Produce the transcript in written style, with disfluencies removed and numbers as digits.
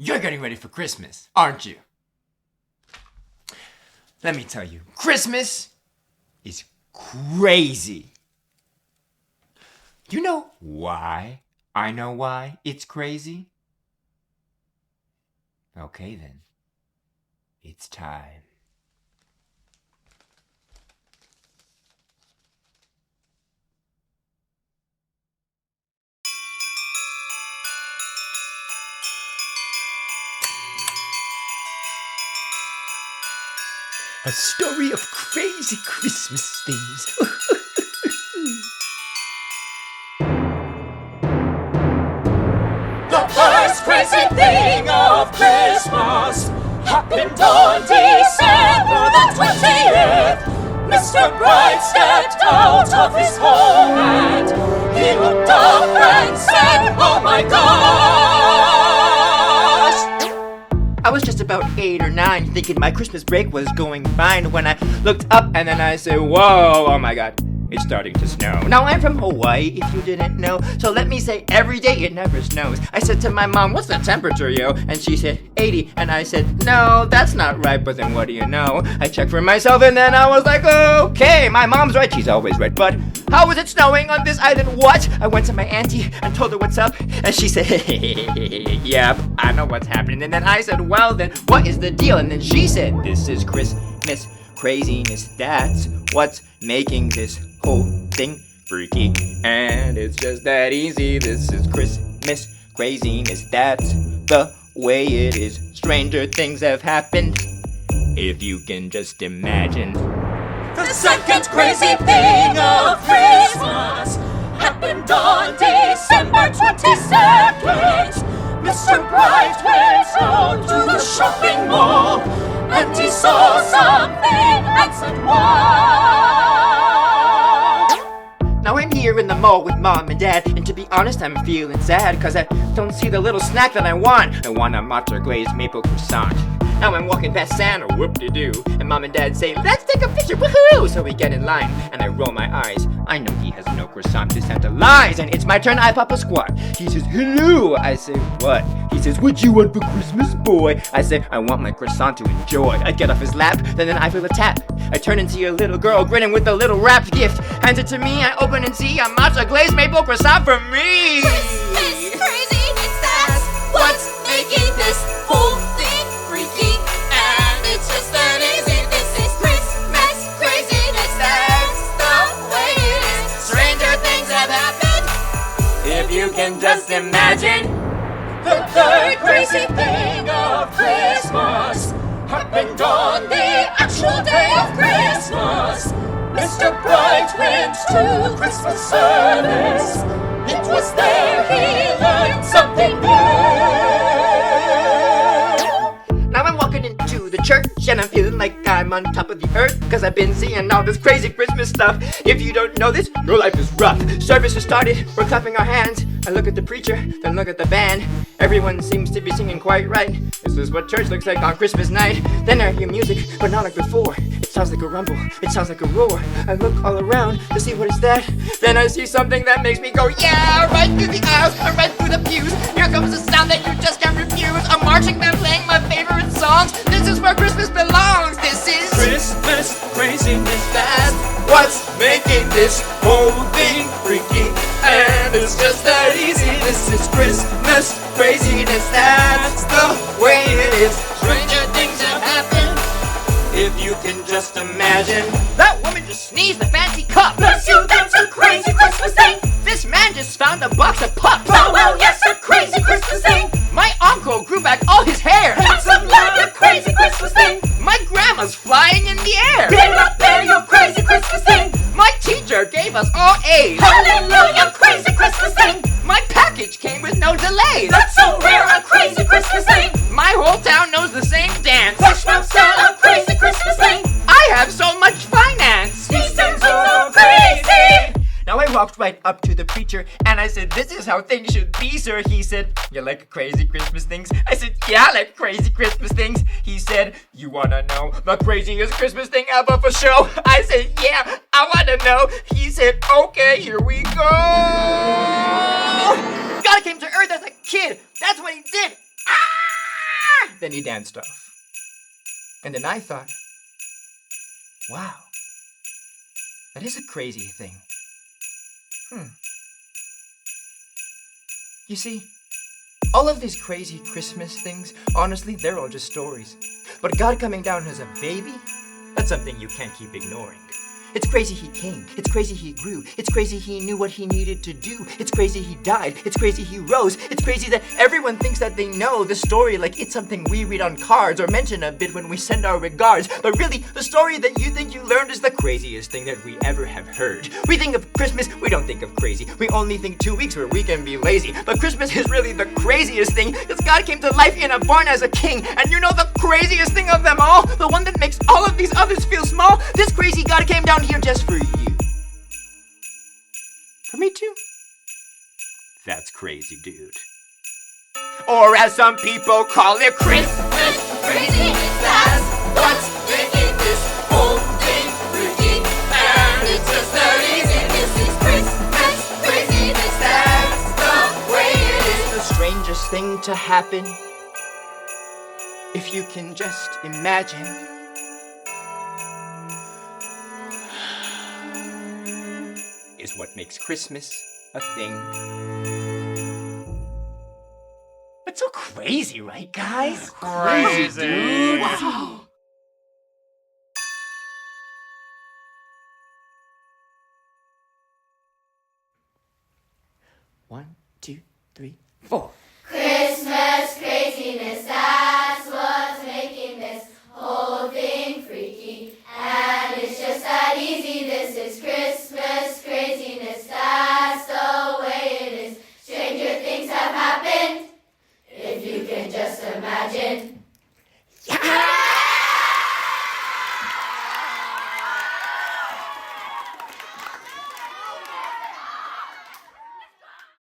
You're getting ready for Christmas, aren't you? Let me tell you, Christmas is crazy. You know why? I know why it's crazy. Okay then, it's time. A story of crazy Christmas things. The first crazy thing of Christmas happened on December the 20th. Mr. Bright stepped out of his home and he looked up and said, "Oh my gosh!" I was just about 8 or 9 thinking my Christmas break was going fine when I looked up and then I said, whoa, oh my god, it's starting to snow. Now I'm from Hawaii, if you didn't know, so let me say every day it never snows. I said to my mom, what's the temperature, yo? And she said, 80. And I said, no, that's not right, but then what do you know? I checked for myself and then I was like, okay, my mom's right, she's always right, but how was it snowing on this island? What? I went to my auntie and told her what's up, and she said, yep, I know what's happening. And then I said, well then, what is the deal? And then she said, this is Christmas craziness, that's what's making this whole thing freaky. And it's just that easy, this is Christmas craziness, that's the way it is. Stranger things have happened, if you can just imagine. The second crazy thing of Christmas happened on December 22nd. Mr. Bright went out to the shopping mall and he saw something and said, wow! Now I'm here in the mall with mom and dad, and to be honest I'm feeling sad cause I don't see the little snack that I want. I want a matcha glazed maple croissant. Now I'm walking past Santa, whoop-de-doo, and mom and dad say, let's take a picture, woohoo! So we get in line, and I roll my eyes. I know he has no croissant, this Santa lies, and it's my turn, I pop a squat. He says, hello! I say, what? He says, what you want for Christmas, boy? I say, I want my croissant to enjoy. I get off his lap, then I feel a tap. I turn and see a little girl grinning with a little wrapped gift. Hands it to me, I open and see a matcha glazed maple croissant for me! Christmas craziness, that's what's making this whole thing freaky. And it's just that easy, this is Christmas craziness, that's the way it is. Stranger things have happened, if you can just imagine. The third crazy thing of Christmas happened on the actual day of Christmas. Mr. Bright went to Christmas service. It was there he learned something new. Now I'm walking into the church and I'm feeling like I'm on top of the earth cause I've been seeing all this crazy Christmas stuff. If you don't know this, your life is rough. Service has started, we're clapping our hands. I look at the preacher, then look at the band. Everyone seems to be singing quite right. This is what church looks like on Christmas night. Then I hear music, but not like before. It sounds like a rumble, it sounds like a roar. I look all around to see what is that. Then I see something that makes me go, yeah! Right through the aisles, right through the pews. Here comes a sound that you just can't refuse. A marching band playing my favorite songs. This is where Christmas belongs. This is Christmas craziness, that's what's making this whole thing freaky. and it's just that easy. This is Christmas craziness, that's the way it is. Stranger things have happened, if you can just imagine. That woman just sneezed a fancy cup. Bless you, that's a crazy Christmas thing. This man just found a box of pups. Oh well, yes, a crazy Christmas thing. My uncle grew back all his hair. That's a crazy Christmas thing. My grandma's flying in the air. Get up there, you crazy Christmas thing. My teacher gave us all A's. Hallelujah, crazy Christmas thing. My package came with no delays. That's so rare, a crazy Christmas thing. My whole town knows the same dance. Push from Santa, a crazy Christmas thing. I have so much finance. These things are so crazy. Now I walked right up to the preacher and I said, this is how things should be, sir. He said, you like crazy Christmas things? I said, yeah, I like crazy Christmas things. He said, you wanna know the craziest Christmas thing ever for show? I said, yeah, I wanna know. He said, okay, here we go. God came to earth as a kid. That's what he did. Ah! Then he danced off. And then I thought, wow, that is a crazy thing. You see, all of these crazy Christmas things, honestly, they're all just stories. But God coming down as a baby, that's something you can't keep ignoring. It's crazy he came. It's crazy he grew. It's crazy he knew what he needed to do. It's crazy he died. It's crazy he rose. It's crazy that everyone thinks that they know the story like it's something we read on cards or mention a bit when we send our regards. But really, the story that you think you learned is the craziest thing that we ever have heard. We think of Christmas, we don't think of crazy. We only think 2 weeks where we can be lazy. But Christmas is really the craziest thing because God came to life in a barn as a king. And you know the craziest thing of them all? The one that makes all of these others feel small? This crazy God came down here just for you. For me too? That's crazy, dude. Or as some people call it, Christmas craziness, that's what's making this whole thing freaky. And it's just that easy. This is Christmas craziness, that's the way it is. the strangest thing to happen. If you can just imagine. Is what makes Christmas a thing. It's so crazy, right, guys? Crazy, dude. Wow. One, two, three, four. Christmas craziness, that's what's making this whole thing freaky. And it's just that easy. This is Christmas craziness, that's the way it is. Stranger things have happened, if you can just imagine. Yeah!